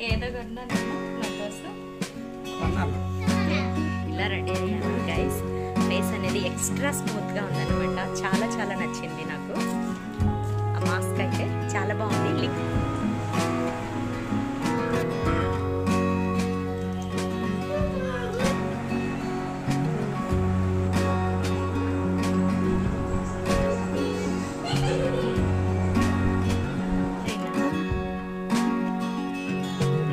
ఏదో కొన్నాను నా కోసం. ఇలా రెడీ అయ్యాను గైస్. ఫేస్ అనేది ఎక్స్ట్రా స్మూత్గా ఉందన్నమాట. చాలా చాలా నచ్చింది నాకు. ఆ మాస్క్ అయితే చాలా బాగుంది.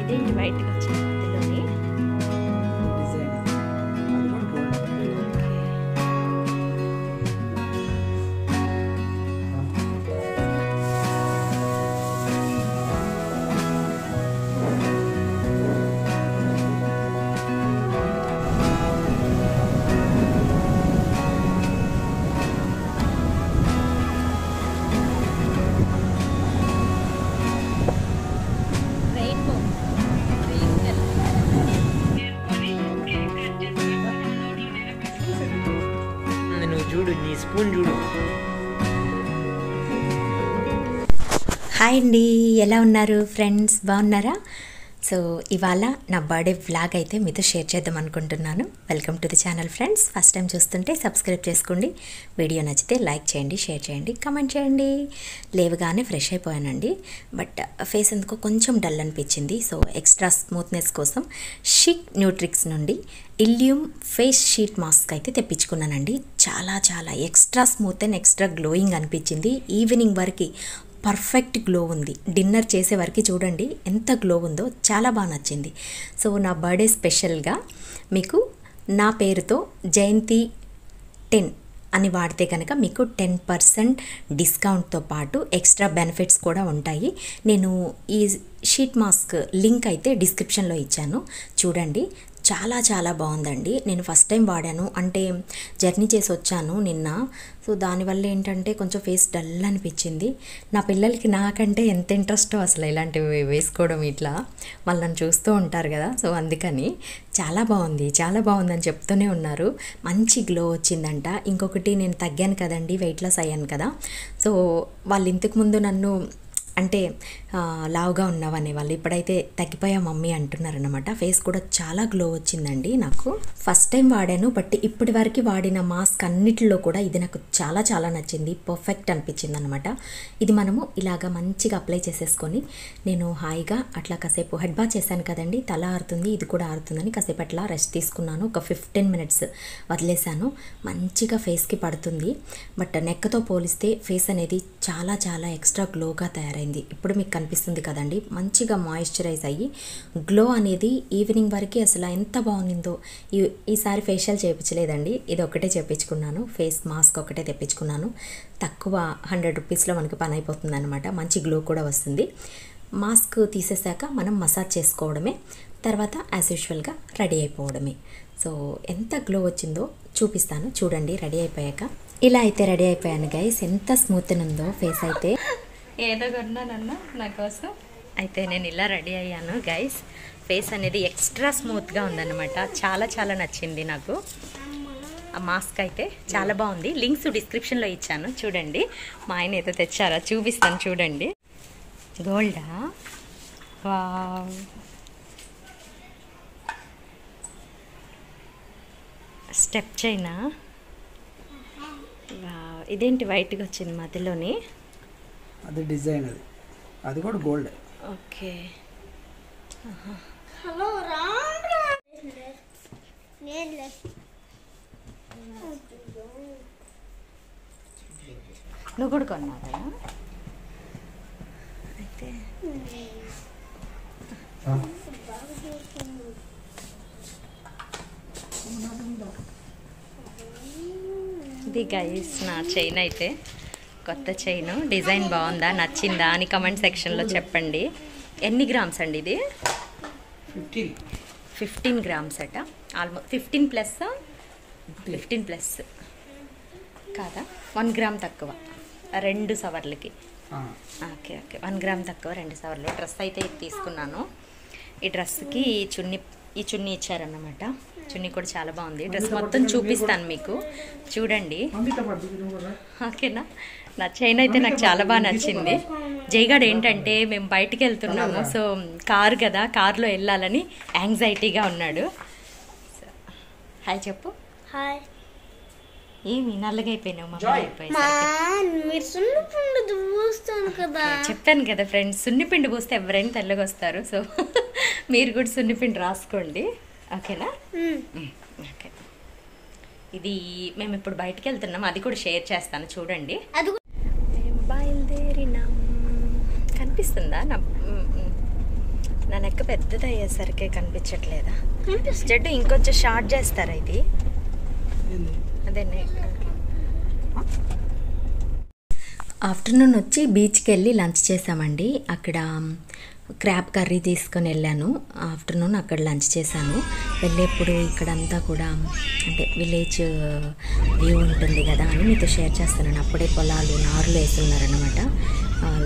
ఇదేంటి బయటకు వచ్చింది మధ్యలోని. చూడు నీ స్పూన్ చూడు. హాయ్ అండి, ఎలా ఉన్నారు ఫ్రెండ్స్? బాగున్నారా? సో ఇవాళ నా బర్త్డే వ్లాగ్ అయితే మీతో షేర్ చేద్దాం అనుకుంటున్నాను. Welcome to the channel friends. First time చూస్తుంటే సబ్స్క్రైబ్ చేసుకోండి. వీడియో నచ్చితే లైక్ చేయండి, షేర్ చేయండి, కమెంట్ చేయండి. లేవగానే ఫ్రెష్ అయిపోయానండి, బట్ ఫేస్ ఎందుకో కొంచెం డల్ అనిపించింది. సో ఎక్స్ట్రా స్మూత్నెస్ కోసం షిక్ న్యూట్రిక్స్ నుండి ఇల్యూమ్ ఫేస్ షీట్ మాస్క్ అయితే తెప్పించుకున్నానండి. చాలా చాలా extra smooth and extra glowing అనిపించింది. ఈవినింగ్ వరకు పర్ఫెక్ట్ గ్లో ఉంది. డిన్నర్ చేసే వరకు చూడండి ఎంత గ్లో ఉందో, చాలా బాగా నచ్చింది. సో నా బర్త్డే స్పెషల్గా మీకు నా పేరుతో జయంతి 10 అని వాడితే కనుక మీకు 10% డిస్కౌంట్తో పాటు ఎక్స్ట్రా బెనిఫిట్స్ కూడా ఉంటాయి. నేను ఈ షీట్ మాస్క్ లింక్ అయితే డిస్క్రిప్షన్లో ఇచ్చాను, చూడండి. చాలా చాలా బాగుందండి. నేను ఫస్ట్ టైం వాడాను, అంటే జర్నీ చేసి వచ్చాను నిన్న. సో దానివల్ల ఏంటంటే కొంచెం ఫేస్ డల్ అనిపించింది. నా పిల్లలకి నాకంటే ఎంత ఇంట్రెస్టో అసలు ఇలాంటివి వేసుకోవడం, ఇట్లా వాళ్ళు నన్ను చూస్తూ ఉంటారు కదా. సో అందుకని చాలా బాగుంది, చాలా బాగుందని చెప్తూనే ఉన్నారు. మంచి గ్లో వచ్చిందంట. ఇంకొకటి, నేను తగ్గాను కదండి, వెయిట్ లాస్ అయ్యాను కదా. సో వాళ్ళు ఇంతకుముందు నన్ను అంటే లావుగా ఉన్నావనే వాళ్ళు ఇప్పుడైతే తగ్గిపోయా మమ్మీ అంటున్నారనమాట. ఫేస్ కూడా చాలా గ్లో వచ్చిందండి నాకు. ఫస్ట్ టైం వాడాను, బట్ ఇప్పటి వరకు వాడిన మాస్క్ అన్నిటిలో కూడా ఇది నాకు చాలా చాలా నచ్చింది. పర్ఫెక్ట్ అనిపించింది అనమాట. ఇది మనము ఇలాగా మంచిగా అప్లై చేసేసుకొని నేను హాయిగా అట్లా కాసేపు హెడ్ బాత్ చేశాను కదండి, తల ఆరుతుంది, ఇది కూడా ఆరుతుందని కాసేపు అట్లా రెస్ట్ తీసుకున్నాను. ఒక 15 minutes వదిలేశాను. మంచిగా ఫేస్కి పడుతుంది. బట్ నెక్తో పోలిస్తే ఫేస్ అనేది చాలా చాలా ఎక్స్ట్రా గ్లోగా తయారైంది. ఇప్పుడు మీకు కనిపిస్తుంది కదండి, మంచిగా మాయిశ్చరైజ్ అయ్యి గ్లో అనేది ఈవినింగ్ వరకు అసలు ఎంత బాగుందో. ఈసారి ఫేషియల్ చేయించలేదండి, ఇది ఒకటే చేయించుకున్నాను. ఫేస్ మాస్క్ ఒకటే తెప్పించుకున్నాను. తక్కువ 100 రూపీస్లో మనకి పని అయిపోతుంది అనమాట. మంచి గ్లో కూడా వస్తుంది. మాస్క్ తీసేసాక మనం మసాజ్ చేసుకోవడమే, తర్వాత యాజ్ యూజువల్గా రెడీ అయిపోవడమే. సో ఎంత గ్లో వచ్చిందో చూపిస్తాను, చూడండి. రెడీ అయిపోయాక ఇలా అయితే రెడీ అయిపోయాను గైస్. ఎంత స్మూత్ ఉందో ఫేస్ అయితే. ఏదో కొన్నానన్నా నా కోసం. అయితే నేను ఇలా రెడీ అయ్యాను గైస్. ఫేస్ అనేది ఎక్స్ట్రా స్మూత్గా ఉందన్నమాట. చాలా చాలా నచ్చింది నాకు. ఆ మాస్క్ అయితే చాలా బాగుంది. లింక్స్ డిస్క్రిప్షన్లో ఇచ్చాను, చూడండి. మా ఆయన ఏదో తెచ్చారా చూపిస్తాను, చూడండి. గోల్డా, వావ్, స్టెప్ చైనా. వావ్, ఇదేంటి వైట్గా వచ్చింది మధ్యలోని. అది డిజైన్, అది కూడా గోల్డ్. ఓకే. హలో నువ్వు కూడా కొన్నారా? అయితే ఇది గైస్ నా చైన్ అయితే, కొత్త చైన్. డిజైన్ బాగుందా, నచ్చిందా అని కమెంట్ సెక్షన్లో చెప్పండి. ఎన్ని గ్రామ్స్ అండి ఇది? 15 గ్రామ్స్ అట. ఆల్మోస్ట్ 15 ప్లస్ కాదా? 1 గ్రామ్ తక్కువ 2 సవర్లకి. ఓకే ఓకే, 1 గ్రామ్ తక్కువ 2 సవర్లు. డ్రెస్ అయితే ఇది తీసుకున్నాను. ఈ డ్రెస్కి ఈ చున్నీ ఇచ్చారన్నమాట. చున్నీ కూడా చాలా బాగుంది. డ్రెస్ మొత్తం చూపిస్తాను మీకు, చూడండి. ఓకేనా? నా చైన్ అయితే నాకు చాలా బాగా నచ్చింది. జైగాడ్ ఏంటంటే మేము బయటికి వెళ్తున్నాము, సో కారు కదా, కారులో వెళ్ళాలని యాంగ్జైటీగా ఉన్నాడు. హాయ్ చెప్పు. హాయ్. ఏమి నల్లగైపోయినావు? సున్నిపిండి పూస్తాను కదా. చెప్పాను కదా ఫ్రెండ్స్, సున్నిపిండి పూస్తే ఎవరైనా తెల్లగా వస్తారు. సో మీరు కూడా సున్నిపిండి రాసుకోండి, ఓకేనా? ఓకే. ఇది మేము ఇప్పుడు బయటికి వెళ్తున్నాం, అది కూడా షేర్ చేస్తాను చూడండి. మేము బయలుదేరినాం. కనిపిస్తుందా? నా నెక్క పెద్దది అయ్యేసరికి కనిపించట్లేదా? జడ్డు ఇంకొంచెం షార్ట్ చేస్తారా ఇది? అదే ఆఫ్టర్నూన్ వచ్చి బీచ్కి వెళ్ళి లంచ్ చేసామండి. అక్కడ క్రాబ్ కర్రీ తీసుకొని వెళ్ళాను. ఆఫ్టర్నూన్ అక్కడ లంచ్ చేశాను. వెళ్ళేప్పుడు ఇక్కడంతా కూడా అంటే విలేజ్ వ్యూ ఉంటుంది కదా అని మీతో షేర్ చేస్తున్నాను. అప్పుడే పొలాలు నారులు వేస్తున్నారనమాట.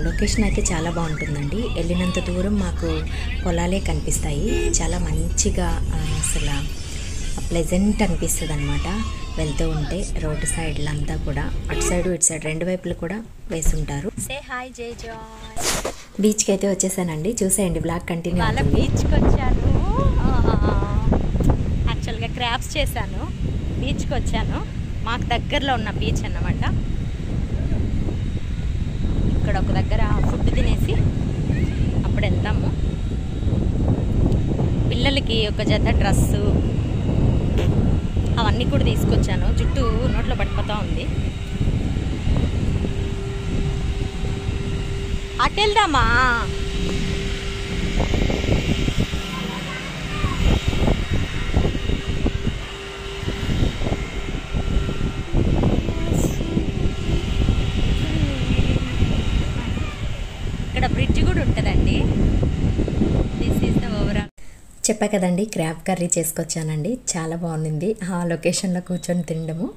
లొకేషన్ అయితే చాలా బాగుంటుందండి. వెళ్ళినంత దూరం మాకు పొలాలే కనిపిస్తాయి. చాలా మంచిగా అసలు ప్లెజెంట్ అనిపిస్తుంది అనమాట. వెళ్తూ ఉంటే రోడ్డు సైడ్లు అంతా కూడా అటు సైడ్ ఇటు సైడ్ రెండు వైపులు కూడా వేసుంటారు. సే హాయ్ జై జాయ్. బీచ్కి అయితే వచ్చేసానండి, చూసేయండి బ్లాగ్ కంటిన్యూ. అలా బీచ్కి వచ్చాను. యాక్చువల్గా క్రాబ్స్ చేశాను. బీచ్కి వచ్చాను, మాకు దగ్గరలో ఉన్న బీచ్ అన్నమాట. ఇక్కడ ఒక దగ్గర ఫుడ్ తినేసి అప్పుడు వెళ్తాము. పిల్లలకి ఒక జత డ్రెస్సు అవన్నీ కూడా తీసుకొచ్చాను. జుట్టు నోట్లో పడిపోతూ ఉంది. అటు వెళ్దామా? ఇక్కడ బ్రిడ్జ్ కూడా ఉంటుందండి. This is the overall. చెప్పా కదండి, క్రాబ్ కర్రీ చేసుకొచ్చానండి. చాలా బాగుంది. ఆ లొకేషన్లో కూర్చొని తినడము.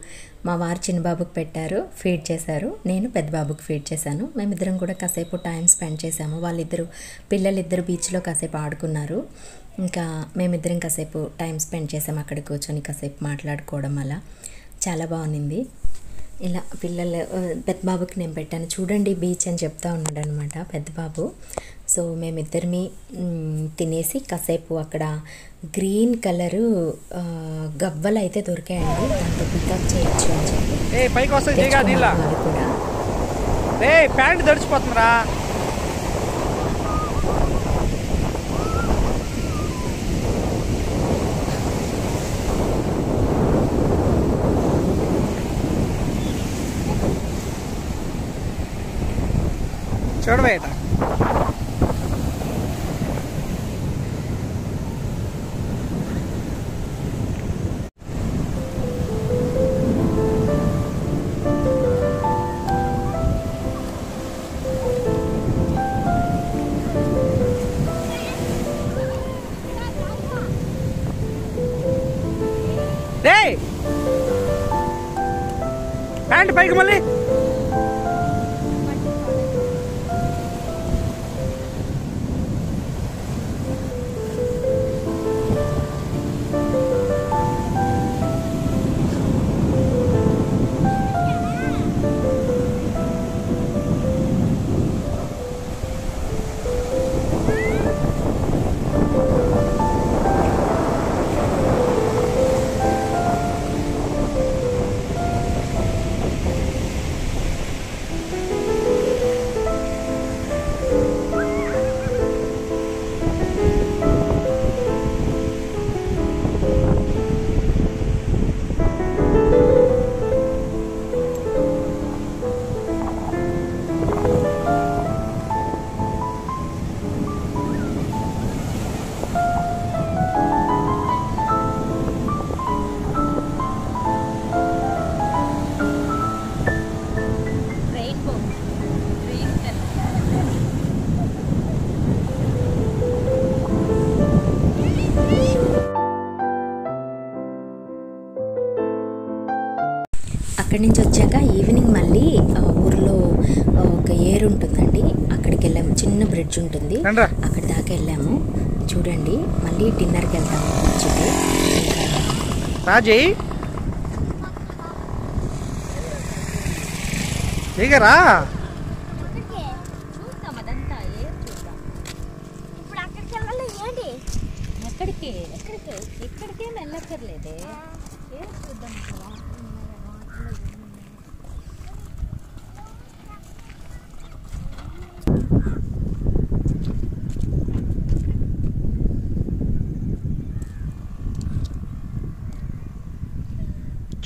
మా వారు చిన్నబాబుకి పెట్టారు, ఫీడ్ చేశారు. నేను పెద్ద బాబుకి ఫీడ్ చేశాను. మేమిద్దరం కూడా కాసేపు టైం స్పెండ్ చేశాము. పిల్లలిద్దరు బీచ్లో కాసేపు ఆడుకున్నారు. ఇంకా మేమిద్దరం కాసేపు టైం స్పెండ్ చేసాము అక్కడ కూర్చొని కాసేపు మాట్లాడుకోవడం. అలా చాలా బాగుంది. ఇలా పెద్ద బాబుకి నేను పెట్టాను. చూడండి బీచ్ అని చెప్తా ఉన్నాడు అనమాట పెద్ద బాబు. సో మేమిద్దరిని తినేసి కాసేపు అక్కడ గ్రీన్ కలరు గవ్వలు అయితే దొరికాయండి, దాంతో పికప్ చేయొచ్చు అని చెప్పి కూడా ప్యాంట్ దడిచిపోతుందిరా. చూడబోయేట ప్యాంట్ పైకి మళ్ళీ అక్కడి నుంచి వచ్చాక ఈవినింగ్ మళ్ళీ ఊర్లో ఒక ఏరు ఉంటుందండి, అక్కడికి వెళ్ళాము. చిన్న బ్రిడ్జ్ ఉంటుంది, అక్కడి దాకా వెళ్ళాము. చూడండి మళ్ళీ డిన్నర్కి వెళ్తాము బీచ్కి. దిగరా. చూద్దాం అదంతా ఏం చూద్దాం. ఇప్పుడు అక్కడికి వెళ్ళాలి ఏంటి? ఎక్కడికి ఎక్కడికేం వెళ్ళక్కర్లేదే. ఏం చూద్దాం ఇక్కడ.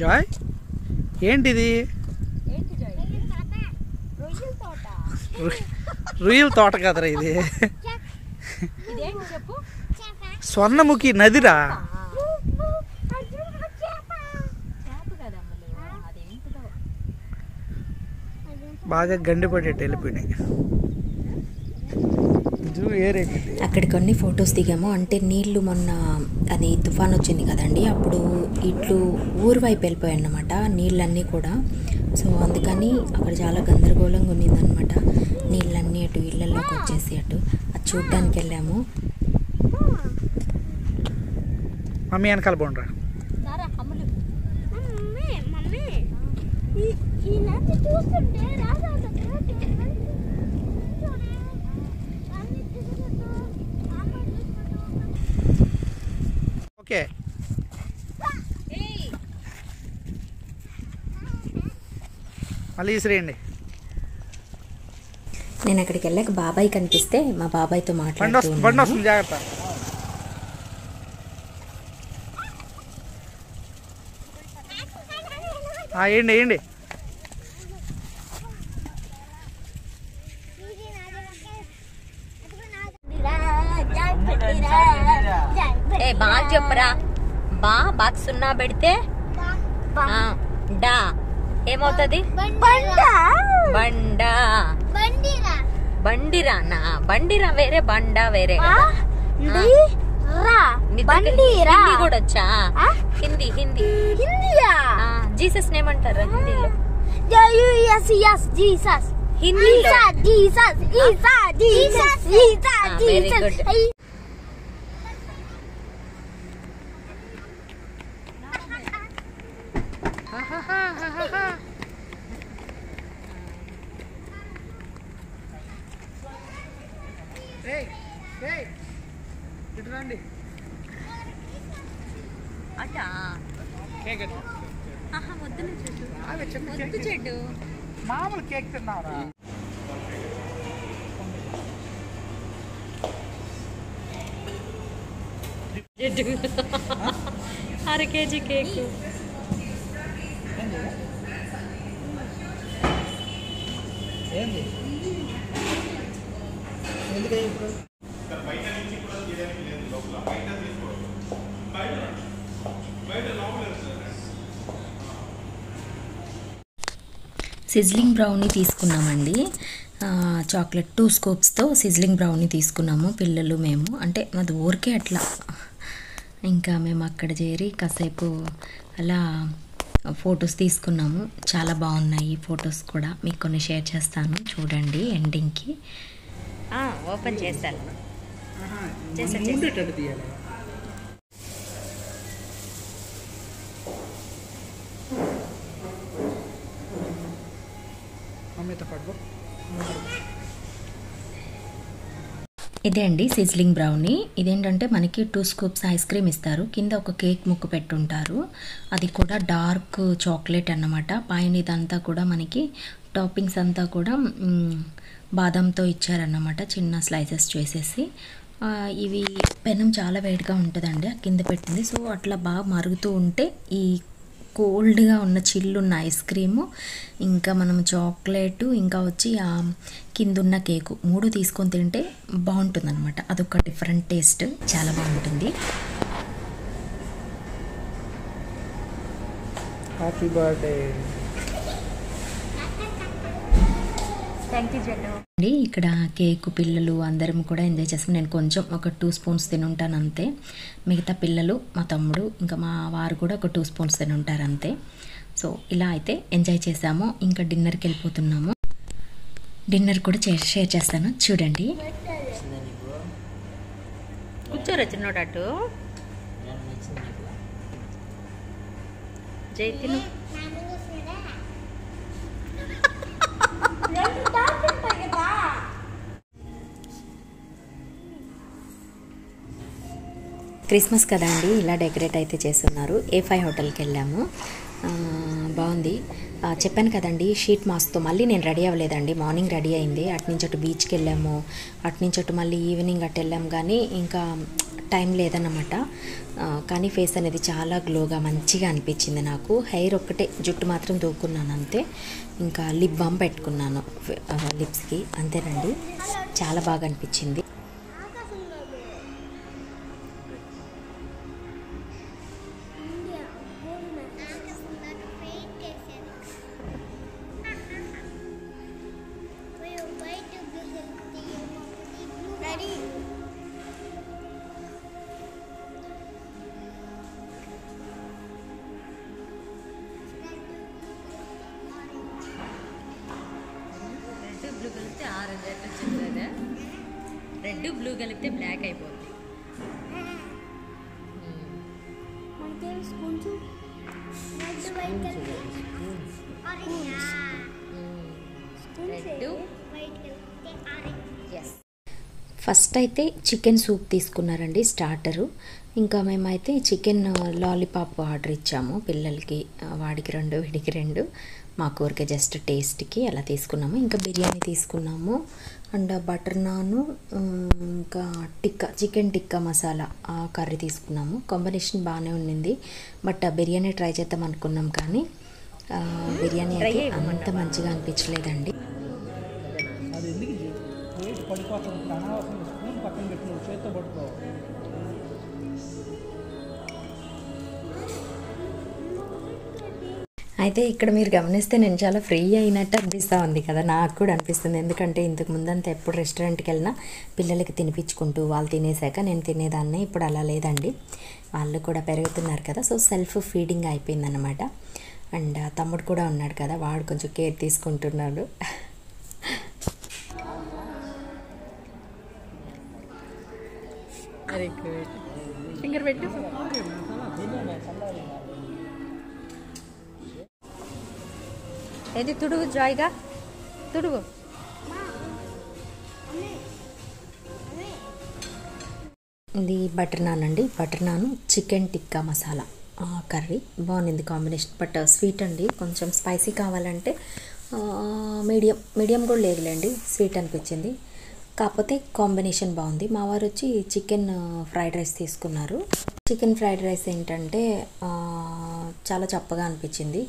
జాయ్ ఏంటిది? ఏంటి జాయ్? రొయ్యల తోట. రొయ్యల తోట కదరా ఇది. ఇదేంటి చెప్పు. స్వర్ణముఖి నదిరా. చేప కదా అమ్మలు. అదేంటిదో. బాగా గండిపడేట్టు వెళ్ళిపోయినాయి. జూ ఏరేగింది. అక్కడ కొన్ని ఫొటోస్ దిగాము. అంటే నీళ్లు మొన్న అది తుఫాన్ వచ్చింది కదండి, అప్పుడు ఇట్లు ఊరు వైపు వెళ్ళిపోయాయి అన్నమాట నీళ్ళన్నీ కూడా. సో అందుకని అక్కడ చాలా గందరగోళంగా ఉన్నిందనమాట. నీళ్ళన్నీ అటు ఇళ్ళల్లోకి వచ్చేసి అది చూడ్డానికి వెళ్ళాము. మమ్మీ వెనకాల పోండ్రా. మమ్మీ ఈ నది చూస్తుంటే రాజా ఓకే. మళ్ళీ ఇసిరేయండి. నేను అక్కడికి వెళ్ళాక బాబాయ్ కనిపిస్తే మా బాబాయ్తో బండి మాట్లాడుతూ వస్తుంది జాగ్రత్త. వేయండి వేయండి. బాగా చెప్పరా. బాగా సున్నా పెడితే డా ఏమవుతుంది? బండా. బండిరానా? బండిరా వేరే, బండా వేరే. హిందీ కూడా వచ్చా? హిందీ జీసస్ నేమంటారా హిందీలో? Very good. రండి. అటా వద్దు చెడ్డు. మామూలు కేక్ తిన్నావురా. అర కేజీ కేక్. ఏంది? ఎందుకని ఇప్పుడు సిజ్లింగ్ బ్రౌనీ తీసుకున్నామండి. చాక్లెట్ 2 స్కూప్స్తో సిజ్లింగ్ బ్రౌనీ తీసుకున్నాము పిల్లలు మేము. అంటే అది ఊరికే అట్లా. ఇంకా మేము అక్కడ చేరి కాసేపు అలా ఫొటోస్ తీసుకున్నాము. చాలా బాగున్నాయి ఫొటోస్ కూడా. మీకు కొన్ని షేర్ చేస్తాను చూడండి ఎండింగ్కి. ఓపెన్ చేస్తాను. ఉండేటట్టు తీయాలి. మమ్మీతో పడుకో. ఇదే అండి సిజ్లింగ్ బ్రౌనీ. ఇదేంటంటే మనకి 2 స్కూప్స్ ఐస్ క్రీమ్ ఇస్తారు, కింద ఒక కేక్ ముక్క పెట్టుంటారు. అది కూడా డార్క్ చాక్లెట్ అన్నమాట. పైన ఇదంతా కూడా మనకి టాపింగ్స్ అంతా కూడా బాదంతో ఇచ్చారన్నమాట, చిన్న స్లైసెస్ చేసేసి. ఇవి పెనం చాలా వేడిగా ఉంటుందండి కింద పెట్టింది. సో అట్లా బాగా మరుగుతూ ఉంటే ఈ కోల్డ్గా ఉన్న చిల్లున్న ఐస్ క్రీము, ఇంకా మనం చాక్లెట్, ఇంకా వచ్చి ఆ కింద ఉన్న కేకు 3 తీసుకొని తింటే బాగుంటుంది అనమాట. అదొక డిఫరెంట్ టేస్ట్, చాలా బాగుంటుంది. Happy birthday. థ్యాంక్ యూ అండి. ఇక్కడ కేకు పిల్లలు అందరం కూడా ఎంజాయ్ చేస్తాం. నేను కొంచెం ఒక 2 స్పూన్స్ తినుంటాను అంతే. మిగతా పిల్లలు, మా తమ్ముడు, ఇంకా మా వారు కూడా ఒక 2 స్పూన్స్ తినుంటారు అంతే. సో ఇలా అయితే ఎంజాయ్ చేసాము. ఇంకా డిన్నర్కి వెళ్ళిపోతున్నాము. డిన్నర్ కూడా షేర్ చేస్తాను చూడండి. కూర్చోరు చిన్నోటట్టు జై తిను. క్రిస్మస్ కదా అండి, ఇలా డెకరేట్ అయితే చేస్తున్నారు. A5 హోటల్కి వెళ్ళాము. బాగుంది. చెప్పాను కదండి షీట్ మాస్క్తో. మళ్ళీ నేను రెడీ అవ్వలేదండి, మార్నింగ్ రెడీ అయింది. అటునుంచి అటు బీచ్కి వెళ్ళాము, అటునుంచి అటు మళ్ళీ ఈవినింగ్ అటు వెళ్ళాము, కానీ ఇంకా టైం లేదన్నమాట. కానీ ఫేస్ అనేది చాలా గ్లోగా మంచిగా అనిపించింది నాకు. హెయిర్ ఒక్కటే, జుట్టు మాత్రం దూకున్నాను అంతే. ఇంకా లిప్ బామ్ పెట్టుకున్నాను లిప్స్కి, అంతేనండి. చాలా బాగా అనిపించింది. బ్లూ కలిపితే ఆరెంజ్ ఎట్లా వచ్చింది, రెడ్ బ్లూ కలిపితే బ్లాక్ అయిపోతుంది. ఫస్ట్ అయితే చికెన్ సూప్ తీసుకున్నారండి స్టార్టరు. ఇంకా మేమైతే చికెన్ లాలీపాప్ ఆర్డర్ ఇచ్చాము పిల్లలకి. వాడికి 2, వీడికి 2, మా ఊరికే జస్ట్ టేస్ట్కి అలా తీసుకున్నాము. ఇంకా బిర్యానీ తీసుకున్నాము అండ్ బటర్ నాను, ఇంకా చికెన్ టిక్కా మసాలా కర్రీ తీసుకున్నాము. కాంబినేషన్ బాగానే ఉండింది. బట్ బిర్యానీ ట్రై చేద్దాం అనుకున్నాం, కానీ బిర్యానీ అయితే అంత మంచిగా అనిపించలేదండి. అది ఎందుకు వెయిట్ పడిపోతుంది, అనవసరం స్పూన్ పక్కన పెట్టి నువ్వు చేత్తో పట్టుకో. అయితే ఇక్కడ మీరు గమనిస్తే నేను చాలా ఫ్రీ అయినట్టు అనిపిస్తూ ఉంది కదా, నాకు కూడా అనిపిస్తుంది. ఎందుకంటే ఇంతకు ముందంతా ఎప్పుడు రెస్టారెంట్కి వెళ్ళినా పిల్లలకి తినిపించుకుంటూ వాళ్ళు తినేసాక నేను తినేదాన్ని. ఇప్పుడు అలా లేదండి, వాళ్ళు కూడా పెరుగుతున్నారు కదా, సో సెల్ఫ్ ఫీడింగ్ అయిపోయిందన్నమాట. అండ్ తమ్ముడు కూడా ఉన్నాడు కదా, వాడు కొంచెం కేర్ తీసుకుంటున్నాడు. Very good. ఫింగర్ పెట్టు. ఏది తుడుగు, జాయిగా తుడుగు. ఇది బటర్ నాన్ అండి. Butter non chicken tikka masala curry బాగుంది కాంబినేషన్. బట్ స్వీట్ అండి, కొంచెం స్పైసీ కావాలంటే మీడియం కూడా లేదులేండి, స్వీట్ అనిపించింది. కాకపోతే కాంబినేషన్ బాగుంది. మా వారు వచ్చి చికెన్ ఫ్రైడ్ రైస్ తీసుకున్నారు. చికెన్ ఫ్రైడ్ రైస్ ఏంటంటే చాలా చప్పగా అనిపించింది.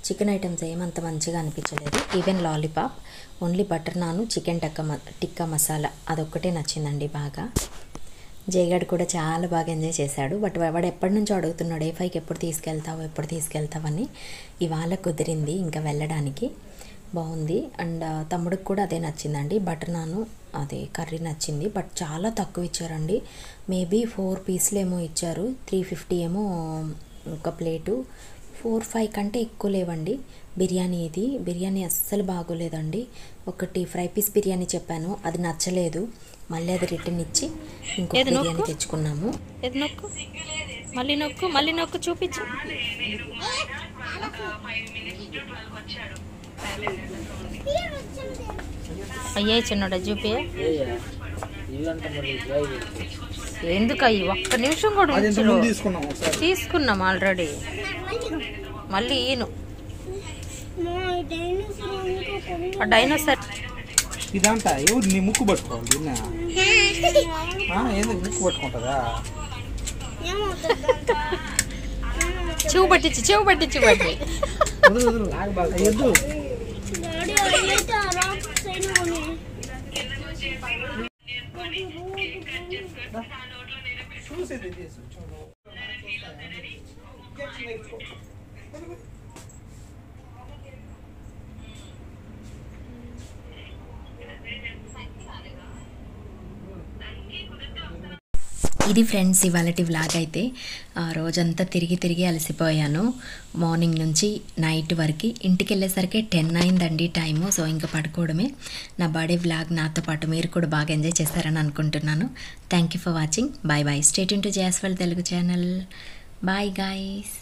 చికెన్ ఐటమ్స్ ఏమంత మంచిగా అనిపించలేదు. ఈవెన్ లాలీపాప్, ఓన్లీ బటర్ నాను చికెన్ టిక్కా మసాలా అదొక్కటే నచ్చిందండి బాగా. జయగాడు కూడా చాలా బాగా ఎంజాయ్ చేశాడు. బట్ వాడు ఎప్పటి నుంచో అడుగుతున్నాడు, A5కి ఎప్పుడు తీసుకెళ్తావని. ఇవాళ కుదిరింది ఇంకా వెళ్ళడానికి. బాగుంది. అండ్ తమ్ముడికి కూడా అదే నచ్చిందండి, బటర్ నాను అదే కర్రీ నచ్చింది. బట్ చాలా తక్కువ ఇచ్చారండి. మేబీ 4 పీసులు ఏమో ఇచ్చారు, 350 ఏమో ఒక ప్లేటు. 4-5 కంటే ఎక్కువ లేవండి. బిర్యానీ అస్సలు బాగోలేదండి. ఒకటి ఫ్రై పీస్ బిర్యానీ చెప్పాను, అది నచ్చలేదు. మళ్ళీ అది రిటర్న్ ఇచ్చి ఇంకో బిర్యానీ తెచ్చుకున్నాము. మళ్ళీ నొక్కు చూపించు. అయ్యే చిన్నోడా చూపి. ఎందుకు అయ్యి ఒక్క నిమిషం కూడా తీసుకున్నాం ఆల్రెడీ. మళ్ళీ ఈను డైనోసార్ ఇదంతా ఎవరు నీ ముక్కు పట్టుకోవాలి, ఎందుకు ముక్కు పట్టుకుంటుందా? చెవు పట్టించి బట్టి ఎద్దు ఇది ఫ్రెండ్స్ ఇవాళటి వ్లాగ్ అయితే. రోజంతా తిరిగి అలసిపోయాను, మార్నింగ్ నుంచి నైట్ వరకు. ఇంటికి వెళ్ళేసరికి 10 అయిందండి టైము. సో ఇంకా పడుకోవడమే. నా బర్త్డే వ్లాగ్ నాతో పాటు మీరు కూడా బాగా ఎంజాయ్ చేస్తారని అనుకుంటున్నాను. Thank you for watching. Bye. Stay tuned to JSL Telugu channel. Bye guys.